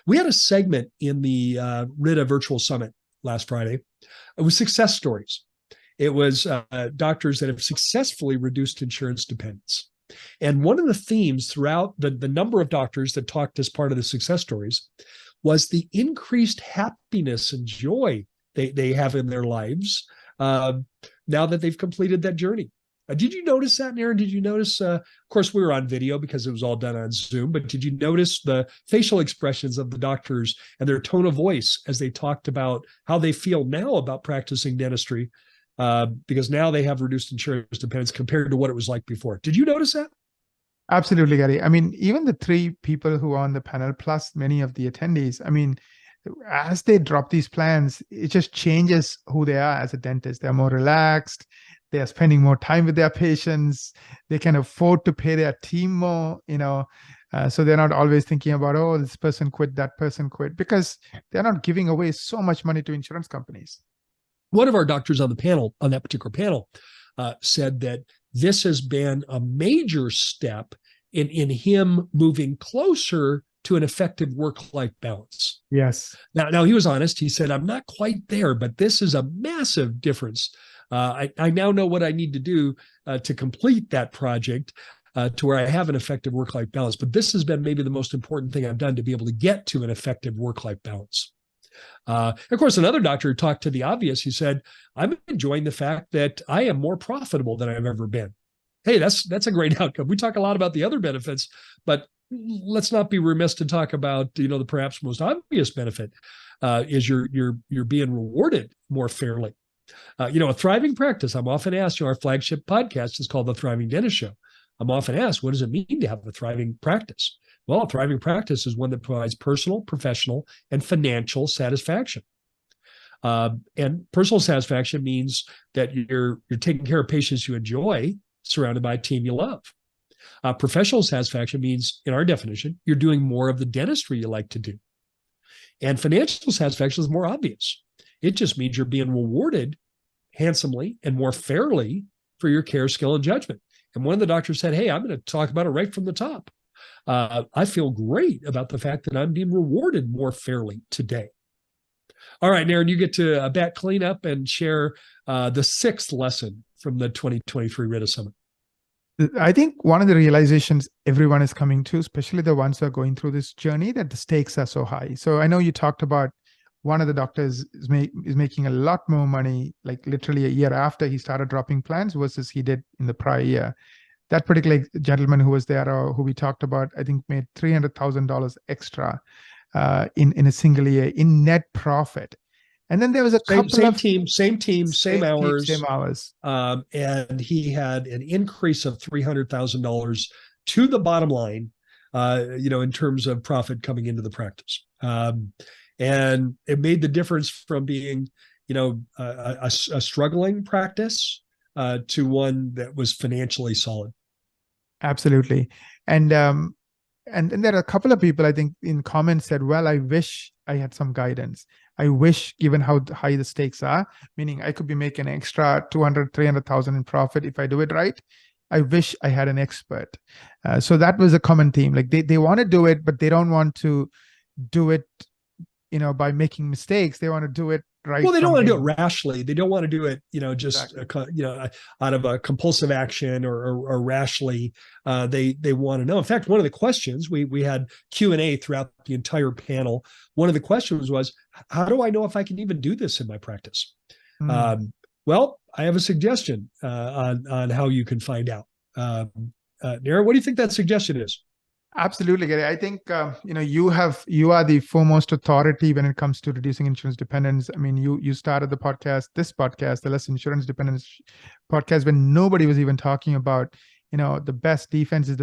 We had a segment in the RIDA Virtual Summit last Friday. It was success stories. It was doctors that have successfully reduced insurance dependence. And one of the themes throughout the number of doctors that talked as part of the success stories was the increased happiness and joy they have in their lives now that they've completed that journey. Did you notice that, Aaron? Did you notice, of course, we were on video because it was all done on Zoom, but did you notice the facial expressions of the doctors and their tone of voice as they talked about how they feel now about practicing dentistry? Because now they have reduced insurance dependence compared to what it was like before. Did you notice that? Absolutely, Gary. I mean, even the three people who are on the panel, plus many of the attendees, I mean, as they drop these plans, it just changes who they are as a dentist. They're more relaxed. They are spending more time with their patients. They can afford to pay their team more, so they're not always thinking about, oh, this person quit, that person quit, because they're not giving away so much money to insurance companies. One of our doctors on the panel, on that particular panel, said that this has been a major step in him moving closer to an effective work-life balance. Yes. Now he was honest. He said, I'm not quite there, but this is a massive difference. I now know what I need to do to complete that project to where I have an effective work-life balance. But this has been maybe the most important thing I've done to be able to get to an effective work-life balance. Of course, another doctor talked to the obvious. He said, I'm enjoying the fact that I am more profitable than I've ever been. Hey, that's a great outcome. We talk a lot about the other benefits, but let's not be remiss to talk about, the perhaps most obvious benefit is you're being rewarded more fairly. A thriving practice, I'm often asked, our flagship podcast is called The Thriving Dentist Show. I'm often asked, what does it mean to have a thriving practice? Well, a thriving practice is one that provides personal, professional, and financial satisfaction. And personal satisfaction means that you're taking care of patients you enjoy, surrounded by a team you love. Professional satisfaction means, in our definition, you're doing more of the dentistry you like to do. And financial satisfaction is more obvious. It just means you're being rewarded handsomely and more fairly for your care, skill, and judgment. And one of the doctors said, hey, I'm going to talk about it right from the top. I feel great about the fact that I'm being rewarded more fairly today. All right, Aaron, you get to back clean up and share the sixth lesson from the 2023 RIDA Summit. I think one of the realizations everyone is coming to, especially the ones who are going through this journey, that the stakes are so high. So I know you talked about one of the doctors is making a lot more money, like literally a year after he started dropping plans versus he did in the prior year. That particular gentleman who was there, or who we talked about, I think made $300,000 extra in a single year in net profit. And then there was a couple same team, same hours. And he had an increase of $300,000 to the bottom line, in terms of profit coming into the practice. And it made the difference from being, a struggling practice to one that was financially solid. Absolutely. And there are a couple of people, I think, in comments said, well, I wish I had some guidance. I wish, given how high the stakes are, meaning I could be making an extra 200, 300,000 in profit if I do it right. I wish I had an expert. So that was a common theme. Like they want to do it, but they don't want to do it, by making mistakes. They want to do it right. Well, they don't want to do it rashly. They don't want to do it, just, exactly. Out of a compulsive action or rashly. They want to know. In fact, one of the questions, we had Q&A throughout the entire panel. One of the questions was, how do I know if I can even do this in my practice? Well, I have a suggestion on how you can find out. Nara, what do you think that suggestion is? Absolutely, Gary. I think you are the foremost authority when it comes to reducing insurance dependence. I mean, you started this podcast, the Less Insurance Dependence podcast, when nobody was even talking about, the best defense is the